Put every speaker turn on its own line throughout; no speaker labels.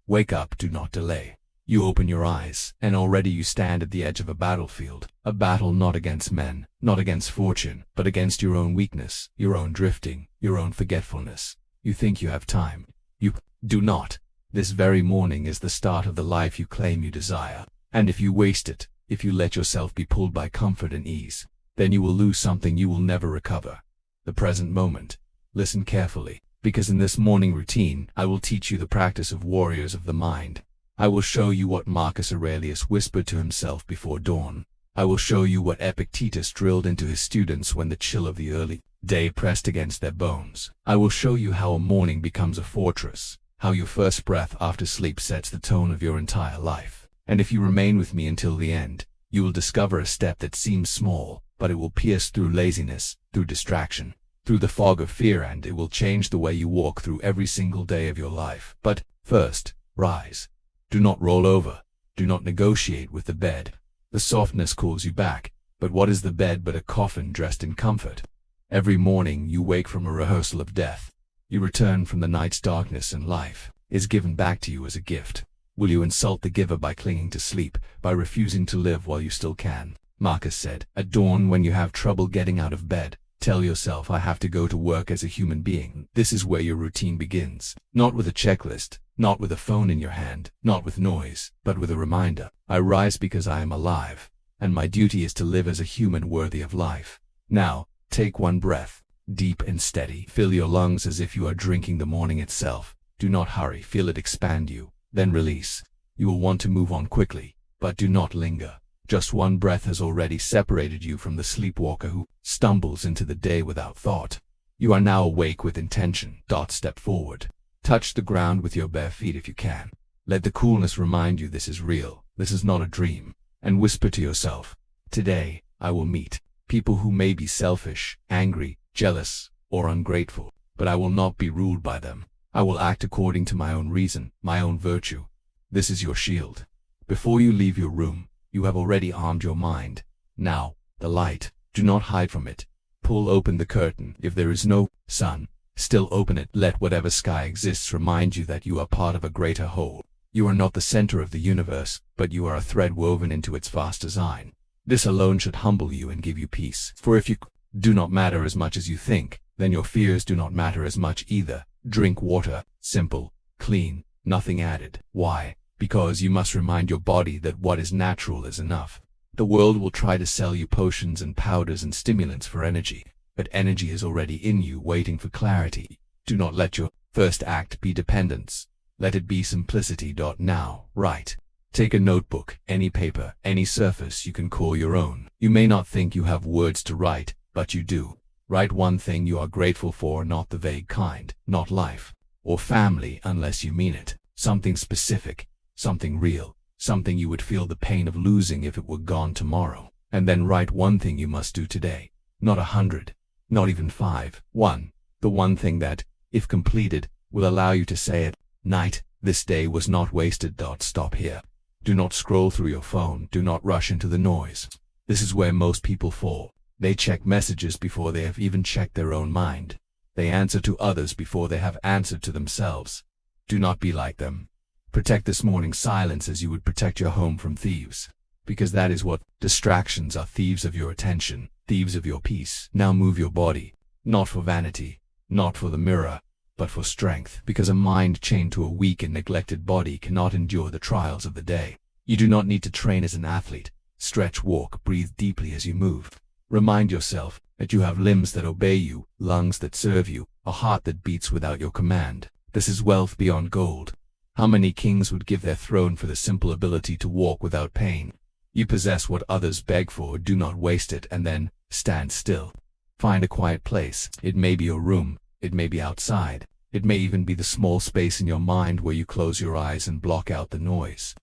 Wake up, do not delay. You open your eyes, and already you stand at the edge of a battlefield. A battle not against men, not against fortune, but against your own weakness, your own drifting, your own forgetfulness. You think you have time. You do not. This very morning is the start of the life you claim you desire. And if you waste it, if you let yourself be pulled by comfort and ease, then you will lose something you will never recover. The present moment. Listen carefully, because in this morning routine, I will teach you the practice of warriors of the mind. I will show you what Marcus Aurelius whispered to himself before dawn. I will show you what Epictetus drilled into his students when the chill of the early day pressed against their bones. I will show you how a morning becomes a fortress, how your first breath after sleep sets the tone of your entire life. And if you remain with me until the end, you will discover a step that seems small, but it will pierce through laziness, through distraction, through the fog of fear, and it will change the way you walk through every single day of your life. But first, rise. Do not roll over. Do not negotiate with the bed. The softness calls you back, but what is the bed but a coffin dressed in comfort? Every morning you wake from a rehearsal of death. You return from the night's darkness, and life is given back to you as a gift. Will you insult the giver by clinging to sleep, by refusing to live while you still can? Marcus said, at dawn when you have trouble getting out of bed, tell yourself, I have to go to work as a human being. This is where your routine begins. Not with a checklist, not with a phone in your hand, not with noise, but with a reminder. I rise because I am alive, and my duty is to live as a human worthy of life. Now, take one breath, deep and steady. Fill your lungs as if you are drinking the morning itself. Do not hurry, feel it expand you, then release. You will want to move on quickly, but do not linger. Just one breath has already separated you from the sleepwalker who stumbles into the day without thought. You are now awake with intention. Step forward. Touch the ground with your bare feet if you can. Let the coolness remind you this is real, this is not a dream. And whisper to yourself, today, I will meet people who may be selfish, angry, jealous, or ungrateful, but I will not be ruled by them. I will act according to my own reason, my own virtue. This is your shield. Before you leave your room, you have already armed your mind. Now, the light, do not hide from it. Pull open the curtain. If there is no sun, still open it. Let whatever sky exists remind you that you are part of a greater whole. You are not the center of the universe, but you are a thread woven into its vast design. This alone should humble you and give you peace. For if you do not matter as much as you think, then your fears do not matter as much either. Drink water, simple, clean, nothing added. Why? Because you must remind your body that what is natural is enough. The world will try to sell you potions and powders and stimulants for energy, but energy is already in you waiting for clarity. Do not let your first act be dependence. Let it be simplicity. Now, write. Take a notebook, any paper, any surface you can call your own. You may not think you have words to write, but you do. Write one thing you are grateful for, not the vague kind, not life or family unless you mean it. Something specific, something real, something you would feel the pain of losing if it were gone tomorrow. And then write one thing you must do today, not 100, not even 5. The one thing that, if completed, will allow you to say at night, this day was not wasted. Stop here. Do not scroll through your phone. Do not rush into the noise. This is where most people fall. They check messages before they have even checked their own mind. They answer to others before they have answered to themselves. Do not be like them. Protect this morning's silence as you would protect your home from thieves. Because that is what distractions are. Thieves of your attention, thieves of your peace. Now move your body, not for vanity, not for the mirror, but for strength. Because a mind chained to a weak and neglected body cannot endure the trials of the day. You do not need to train as an athlete. Stretch, walk, breathe deeply as you move. Remind yourself that you have limbs that obey you, lungs that serve you, a heart that beats without your command. This is wealth beyond gold. How many kings would give their throne for the simple ability to walk without pain? You possess what others beg for. Do not waste it, and then stand still. Find a quiet place. It may be your room, it may be outside, it may even be the small space in your mind where you close your eyes and block out the noise.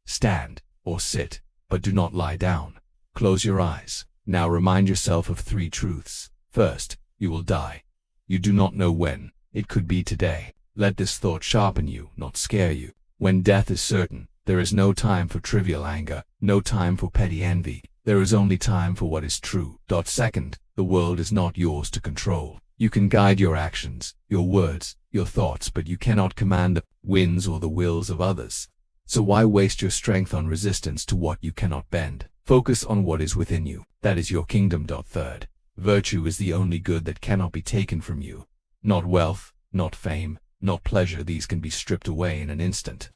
Stand, or sit, but do not lie down. Close your eyes. Now remind yourself of 3 truths. First, you will die. You do not know when. It could be today. Let this thought sharpen you, not scare you. When death is certain, there is no time for trivial anger, no time for petty envy. There is only time for what is true. Second, the world is not yours to control. You can guide your actions, your words, your thoughts, but you cannot command the winds or the wills of others. So why waste your strength on resistance to what you cannot bend? Focus on what is within you. That is your kingdom. Third, virtue is the only good that cannot be taken from you. Not wealth, not fame, not pleasure, these can be stripped away in an instant.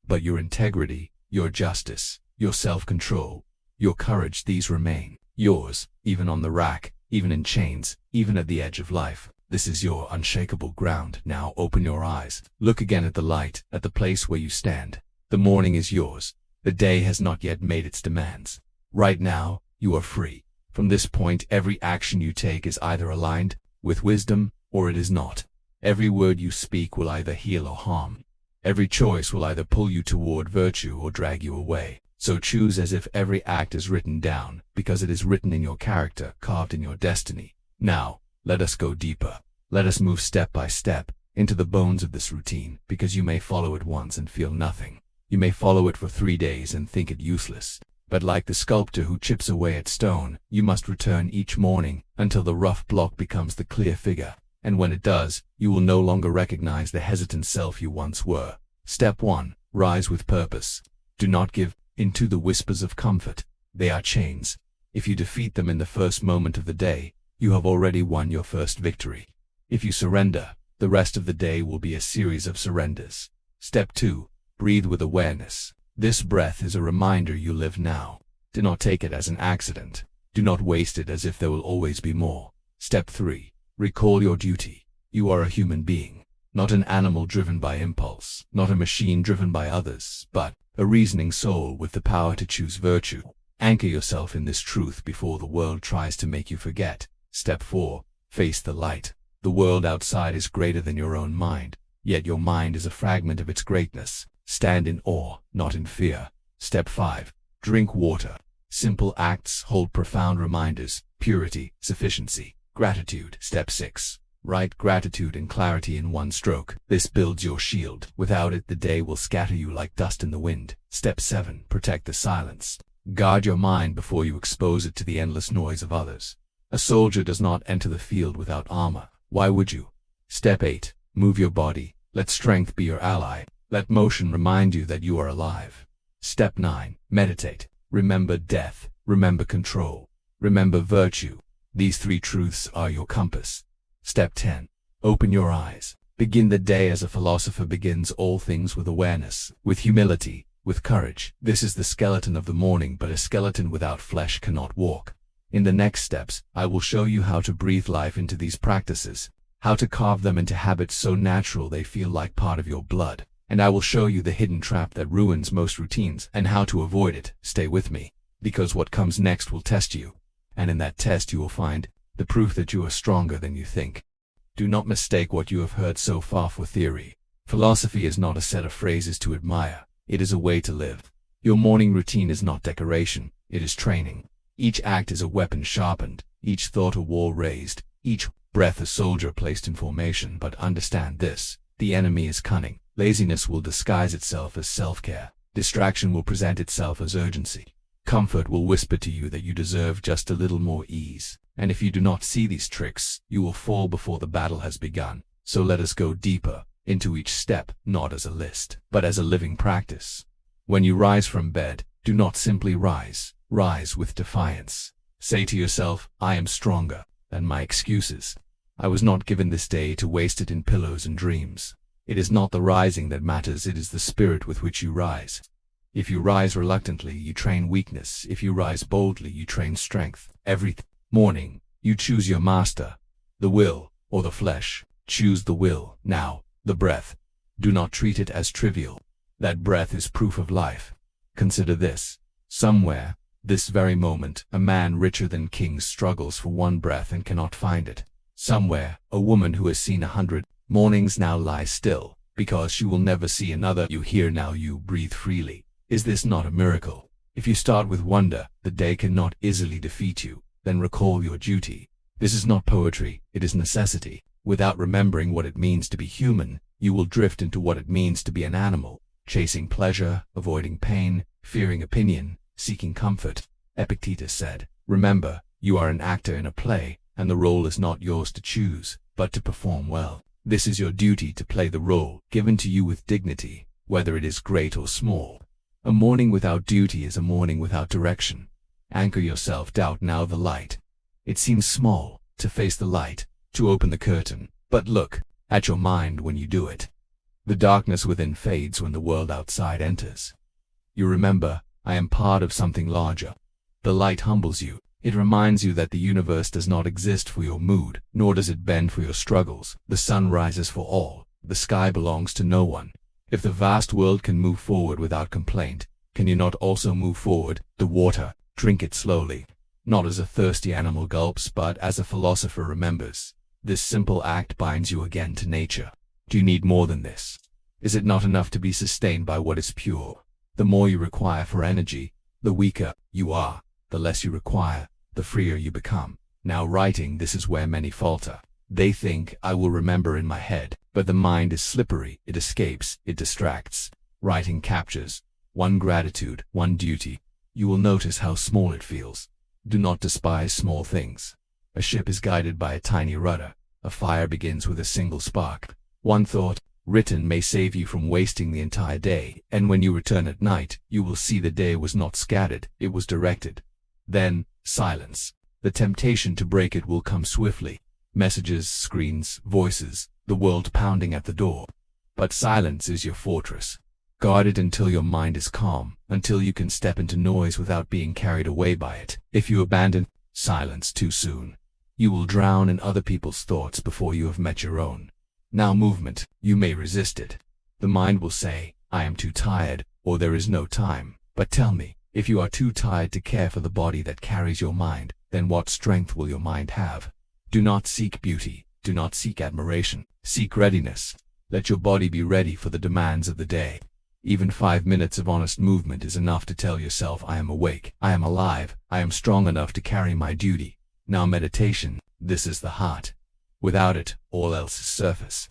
But your integrity, your justice, your self-control, your courage, these remain yours, even on the rack, even in chains, even at the edge of life. This is your unshakable ground. Now open your eyes. Look again at the light, at the place where you stand. The morning is yours. The day has not yet made its demands. Right now, you are free. From this point, every action you take is either aligned with wisdom or it is not. Every word you speak will either heal or harm. Every choice will either pull you toward virtue or drag you away. So choose as if every act is written down, because it is written in your character, carved in your destiny. Now, let us go deeper. Let us move step by step into the bones of this routine, because you may follow it once and feel nothing. You may follow it for 3 days and think it useless. But like the sculptor who chips away at stone, you must return each morning until the rough block becomes the clear figure. And when it does, you will no longer recognize the hesitant self you once were. Step 1. Rise with purpose. Do not give into the whispers of comfort. They are chains. If you defeat them in the first moment of the day, you have already won your first victory. If you surrender, the rest of the day will be a series of surrenders. Step 2. Breathe with awareness. This breath is a reminder you live now. Do not take it as an accident. Do not waste it as if there will always be more. Step 3. Recall your duty. You are a human being, not an animal driven by impulse, not a machine driven by others, but a reasoning soul with the power to choose virtue. Anchor yourself in this truth before the world tries to make you forget. Step 4. Face the light. The world outside is greater than your own mind, yet your mind is a fragment of its greatness. Stand in awe, not in fear. Step 5. Drink water. Simple acts hold profound reminders: purity, sufficiency, gratitude. Step 6. Write gratitude and clarity in one stroke. This builds your shield. Without it, the day will scatter you like dust in the wind. Step 7. Protect the silence. Guard your mind before you expose it to the endless noise of others. A soldier does not enter the field without armor. Why would you? Step 8. Move your body. Let strength be your ally. Let motion remind you that you are alive. Step 9. Meditate. Remember death. Remember control. Remember virtue. These 3 truths are your compass. Step 10. Open your eyes. Begin the day as a philosopher begins all things, with awareness, with humility, with courage. This is the skeleton of the morning, but a skeleton without flesh cannot walk. In the next steps, I will show you how to breathe life into these practices, how to carve them into habits so natural they feel like part of your blood. And I will show you the hidden trap that ruins most routines and how to avoid it. Stay with me, because what comes next will test you. And in that test you will find the proof that you are stronger than you think. Do not mistake what you have heard so far for theory. Philosophy is not a set of phrases to admire. It is a way to live. Your morning routine is not decoration. It is training. Each act is a weapon sharpened. Each thought a wall raised. Each breath a soldier placed in formation. But understand this: the enemy is cunning. Laziness will disguise itself as self-care. Distraction will present itself as urgency. Comfort will whisper to you that you deserve just a little more ease. And if you do not see these tricks, you will fall before the battle has begun. So let us go deeper into each step, not as a list, but as a living practice. When you rise from bed, do not simply rise. Rise with defiance. Say to yourself, I am stronger than my excuses. I was not given this day to waste it in pillows and dreams. It is not the rising that matters, it is the spirit with which you rise. If you rise reluctantly, you train weakness. If you rise boldly, you train strength. Every morning, you choose your master, the will or the flesh. Choose the will. Now, the breath. Do not treat it as trivial. That breath is proof of life. Consider this. Somewhere, this very moment, a man richer than kings struggles for one breath and cannot find it. Somewhere, a woman who has seen 100 mornings now lies still, because she will never see another. You hear now, you breathe freely. Is this not a miracle? If you start with wonder, the day cannot easily defeat you. Then recall your duty. This is not poetry, it is necessity. Without remembering what it means to be human, you will drift into what it means to be an animal, chasing pleasure, avoiding pain, fearing opinion, seeking comfort. Epictetus said, remember, you are an actor in a play, and the role is not yours to choose, but to perform well. This is your duty to play the role given to you with dignity, whether it is great or small. A morning without duty is a morning without direction. Anchor your self-doubt now the light. It seems small to face the light, to open the curtain, but look at your mind when you do it. The darkness within fades when the world outside enters. You remember, I am part of something larger. The light humbles you. It reminds you that the universe does not exist for your mood, nor does it bend for your struggles. The sun rises for all. The sky belongs to no one. If the vast world can move forward without complaint, can you not also move forward? The water, drink it slowly. Not as a thirsty animal gulps, but as a philosopher remembers. This simple act binds you again to nature. Do you need more than this? Is it not enough to be sustained by what is pure? The more you require for energy, the weaker you are. The less you require, the freer you become. Now writing, this is where many falter. They think, I will remember in my head, but the mind is slippery, it escapes, it distracts. Writing captures one gratitude, one duty. You will notice how small it feels. Do not despise small things. A ship is guided by a tiny rudder. A fire begins with a single spark. One thought, written, may save you from wasting the entire day, and when you return at night, you will see the day was not scattered, it was directed. Then, silence. The temptation to break it will come swiftly. Messages, screens, voices, the world pounding at the door. But silence is your fortress. Guard it until your mind is calm, until you can step into noise without being carried away by it. If you abandon silence too soon, you will drown in other people's thoughts before you have met your own. Now movement, you may resist it. The mind will say, I am too tired, or there is no time. But tell me, if you are too tired to care for the body that carries your mind, then what strength will your mind have? Do not seek beauty, do not seek admiration, seek readiness. Let your body be ready for the demands of the day. Even 5 minutes of honest movement is enough to tell yourself, I am awake, I am alive, I am strong enough to carry my duty. Now meditation, this is the heart. Without it, all else is surface.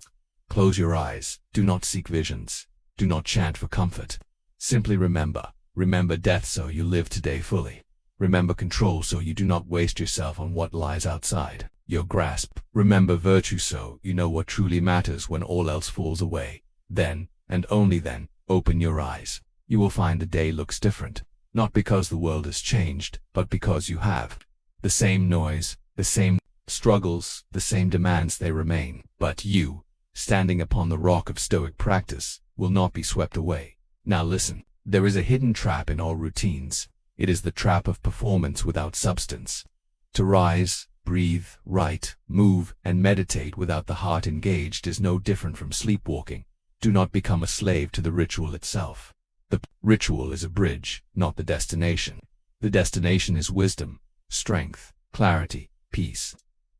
Close your eyes, do not seek visions, do not chant for comfort. Simply remember. Remember death so you live today fully. Remember control so you do not waste yourself on what lies outside your grasp. Remember virtue so you know what truly matters when all else falls away. Then, and only then, open your eyes. You will find the day looks different, not because the world has changed, but because you have. The same noise, the same struggles, the same demands, they remain. But you, standing upon the rock of Stoic practice, will not be swept away. Now listen. There is a hidden trap in all routines. It is the trap of performance without substance. To rise, breathe, write, move, and meditate without the heart engaged is no different from sleepwalking. Do not become a slave to the ritual itself. The ritual is a bridge, not the destination. The destination is wisdom, strength, clarity, peace.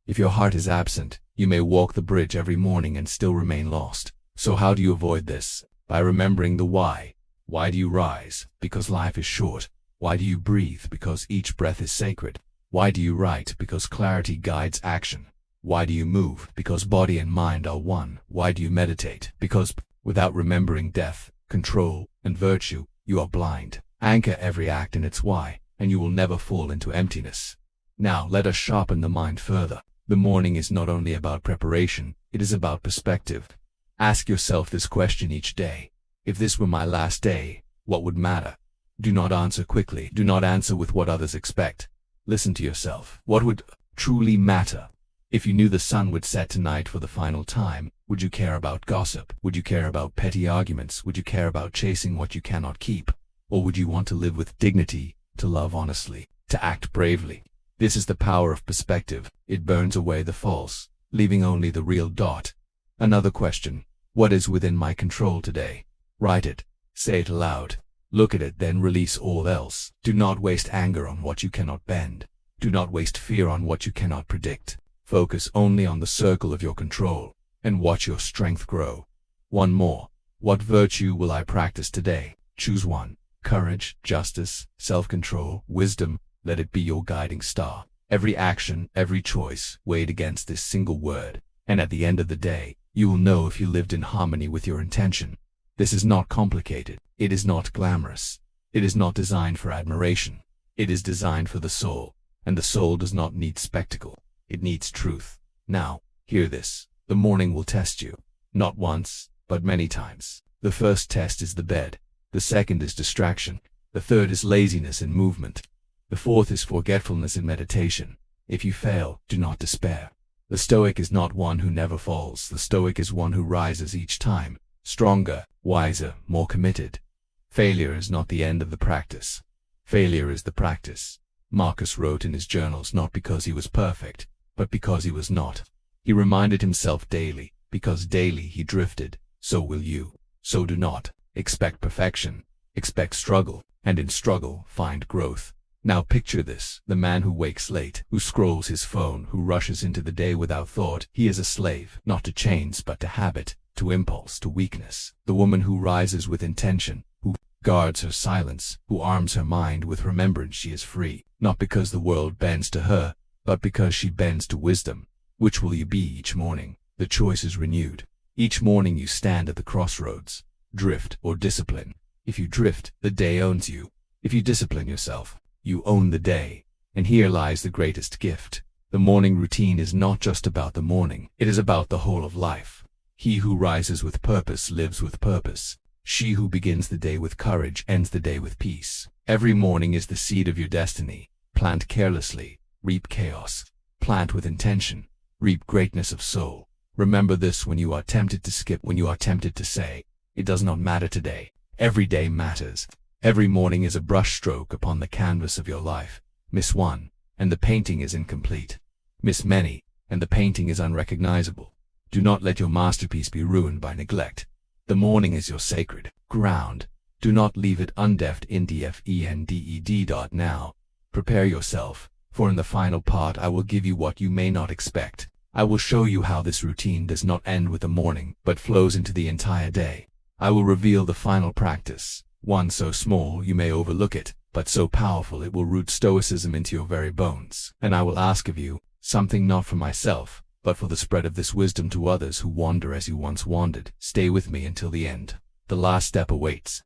If your heart is absent, you may walk the bridge every morning and still remain lost. So how do you avoid this? By remembering the why. Why do you rise? Because life is short. Why do you breathe? Because each breath is sacred. Why do you write? Because clarity guides action. Why do you move? Because body and mind are one. Why do you meditate? Because without remembering death, control, and virtue, you are blind. Anchor every act in its why, and you will never fall into emptiness. Now let us sharpen the mind further. The morning is not only about preparation, it is about perspective. Ask yourself this question each day. If this were my last day, what would matter? Do not answer quickly. Do not answer with what others expect. Listen to yourself. What would truly matter? If you knew the sun would set tonight for the final time, would you care about gossip? Would you care about petty arguments? Would you care about chasing what you cannot keep? Or would you want to live with dignity, to love honestly, to act bravely? This is the power of perspective. It burns away the false, leaving only the real. Another question. What is within my control today? Write it. Say it aloud. Look at it, then release all else. Do not waste anger on what you cannot bend. Do not waste fear on what you cannot predict. Focus only on the circle of your control, and watch your strength grow. One more. What virtue will I practice today? Choose one. Courage, justice, self-control, wisdom. Let it be your guiding star. Every action, every choice, weighed against this single word. And at the end of the day, you will know if you lived in harmony with your intention. This is not complicated. It is not glamorous. It is not designed for admiration. It is designed for the soul, and the soul does not need spectacle. It needs truth. Now, hear this. The morning will test you. Not once, but many times. The first test is the bed. The second is distraction. The third is laziness and movement. The fourth is forgetfulness and meditation. If you fail, do not despair. The Stoic is not one who never falls. The Stoic is one who rises each time, stronger, wiser, more committed. Failure is not the end of the practice. Failure is the practice. Marcus wrote in his journals not because he was perfect, but because he was not. He reminded himself daily, because daily he drifted. So will you. So do not expect perfection. Expect struggle, and in struggle find growth. Now picture this: the man who wakes late, who scrolls his phone, who rushes into the day without thought. He is a slave, not to chains but to habit, to impulse, to weakness. The woman who rises with intention, who guards her silence, who arms her mind with remembrance she is free, not because the world bends to her, but because she bends to wisdom. Which will you be each morning? The choice is renewed. Each morning you stand at the crossroads. Drift or discipline. If you drift, the day owns you. If you discipline yourself, you own the day. And here lies the greatest gift. The morning routine is not just about the morning, it is about the whole of life. He who rises with purpose lives with purpose. She who begins the day with courage ends the day with peace. Every morning is the seed of your destiny. Plant carelessly, reap chaos. Plant with intention, reap greatness of soul. Remember this when you are tempted to skip, when you are tempted to say, "It does not matter today." Every day matters. Every morning is a brushstroke upon the canvas of your life. Miss one, and the painting is incomplete. Miss many, and the painting is unrecognizable. Do not let your masterpiece be ruined by neglect. The morning is your sacred ground. Do not leave it undefended. Now, prepare yourself, for in the final part I will give you what you may not expect. I will show you how this routine does not end with the morning, but flows into the entire day. I will reveal the final practice. One so small you may overlook it, but so powerful it will root Stoicism into your very bones. And I will ask of you something not for myself, but for the spread of this wisdom to others who wander as you once wandered. Stay with me until the end. The last step awaits.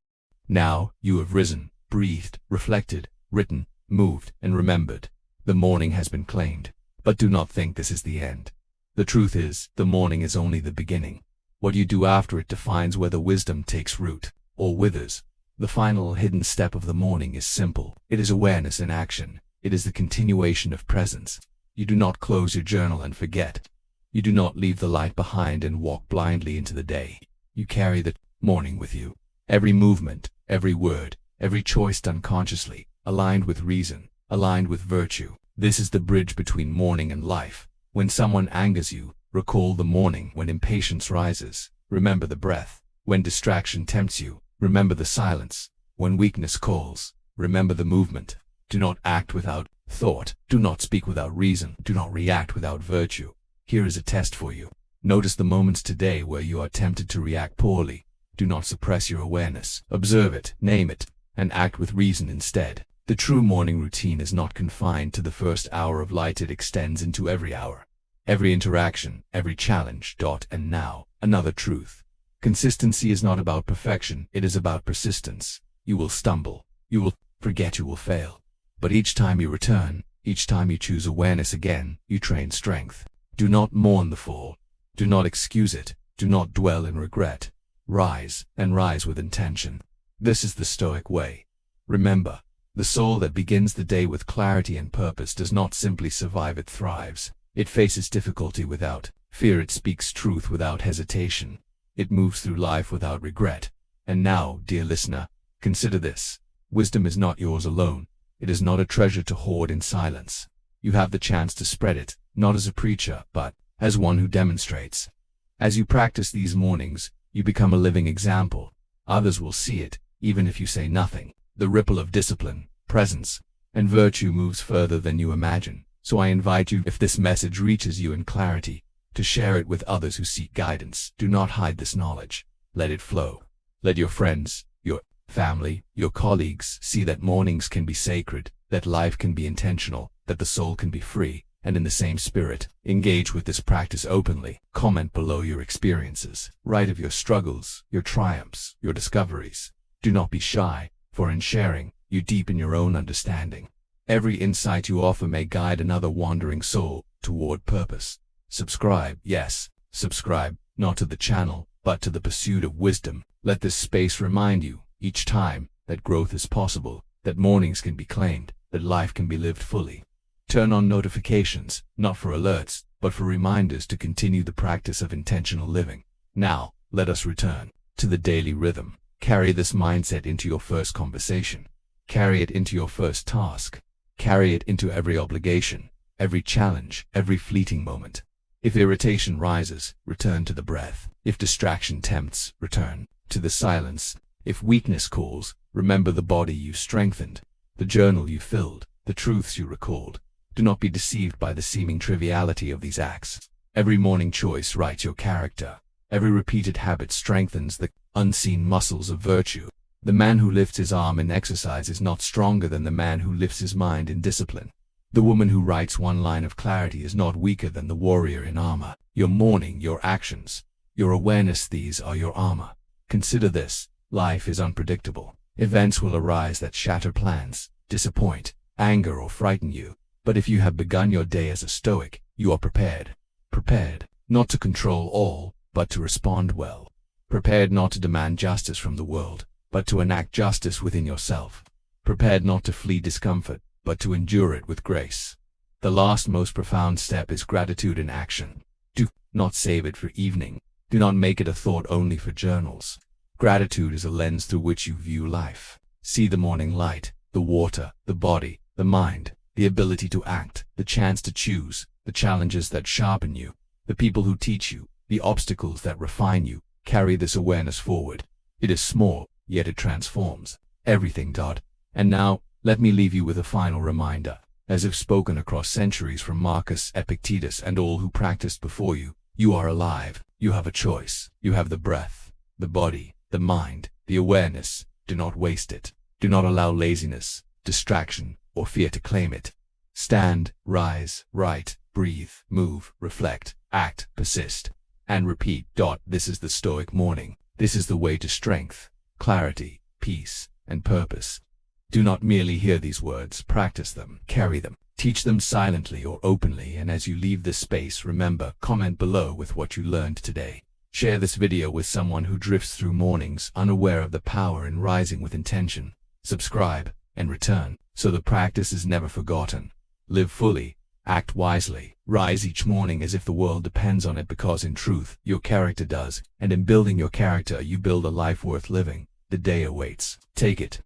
Now, you have risen, breathed, reflected, written, moved, and remembered. The morning has been claimed. But do not think this is the end. The truth is, the morning is only the beginning. What you do after it defines whether wisdom takes root or withers. The final hidden step of the morning is simple. It is awareness in action. It is the continuation of presence. You do not close your journal and forget. You do not leave the light behind and walk blindly into the day. You carry the morning with you. Every movement, every word, every choice done consciously, aligned with reason, aligned with virtue. This is the bridge between morning and life. When someone angers you, recall the morning. When impatience rises, remember the breath. When distraction tempts you, remember the silence. When weakness calls, remember the movement. Do not act without thought. Do not speak without reason. Do not react without virtue. Here is a test for you. Notice the moments today where you are tempted to react poorly. Do not suppress your awareness. Observe it, name it, and act with reason instead. The true morning routine is not confined to the first hour of light. It extends into every hour, every interaction, every challenge. And now, another truth. Consistency is not about perfection, it is about persistence. You will stumble, you will forget, you will fail. But each time you return, each time you choose awareness again, you train strength. Do not mourn the fall. Do not excuse it. Do not dwell in regret. Rise, and rise with intention. This is the Stoic way. Remember, the soul that begins the day with clarity and purpose does not simply survive, it thrives. It faces difficulty without fear, it speaks truth without hesitation. It moves through life without regret. And now, dear listener, consider this. Wisdom is not yours alone. It is not a treasure to hoard in silence. You have the chance to spread it, not as a preacher, but as one who demonstrates. As you practice these mornings, you become a living example. Others will see it, even if you say nothing. The ripple of discipline, presence, and virtue moves further than you imagine. So I invite you, if this message reaches you in clarity, to share it with others who seek guidance. Do not hide this knowledge. Let it flow. Let your friends, your family, your colleagues see that mornings can be sacred, that life can be intentional, that the soul can be free. And in the same spirit, engage with this practice openly. Comment below your experiences. Write of your struggles, your triumphs, your discoveries. Do not be shy, for in sharing, you deepen your own understanding. Every insight you offer may guide another wandering soul toward purpose. Subscribe, yes, Subscribe, not to the channel, but to the pursuit of wisdom. Let this space remind you, each time, that growth is possible, that mornings can be claimed, that life can be lived fully. Turn on notifications, not for alerts, but for reminders to continue the practice of intentional living. Now, let us return to the daily rhythm. Carry this mindset into your first conversation. Carry it into your first task. Carry it into every obligation, every challenge, every fleeting moment. If irritation rises, return to the breath. If distraction tempts, return to the silence. If weakness calls, remember the body you strengthened, the journal you filled, the truths you recalled. Do not be deceived by the seeming triviality of these acts. Every morning choice writes your character. Every repeated habit strengthens the unseen muscles of virtue. The man who lifts his arm in exercise is not stronger than the man who lifts his mind in discipline. The woman who writes one line of clarity is not weaker than the warrior in armor. Your morning, your actions, your awareness, these are your armor. Consider this: life is unpredictable. Events will arise that shatter plans, disappoint, anger, or frighten you. But if you have begun your day as a Stoic, you are prepared. Prepared, not to control all, but to respond well. Prepared not to demand justice from the world, but to enact justice within yourself. Prepared not to flee discomfort, but to endure it with grace. The last most profound step is gratitude in action. Do not save it for evening. Do not make it a thought only for journals. Gratitude is a lens through which you view life. See the morning light, the water, the body, the mind, the ability to act, the chance to choose, the challenges that sharpen you, the people who teach you, the obstacles that refine you. Carry this awareness forward. It is small, yet it transforms everything. And now, let me leave you with a final reminder, as if spoken across centuries from Marcus, Epictetus, and all who practiced before you. You are alive. You have a choice. You have the breath, the body, the mind, the awareness. Do not waste it. Do not allow laziness, distraction, or fear to claim it. Stand, rise, write, breathe, move, reflect, act, persist, and repeat. This is the Stoic morning. This is the way to strength, clarity, peace, and purpose. Do not merely hear these words, practice them, carry them, teach them silently or openly, and as you leave this space, remember, comment below with what you learned today. Share this video with someone who drifts through mornings unaware of the power in rising with intention. Subscribe and return, so the practice is never forgotten. Live fully, act wisely, rise each morning as if the world depends on it, because in truth, your character does, and in building your character you build a life worth living. The day awaits. Take it.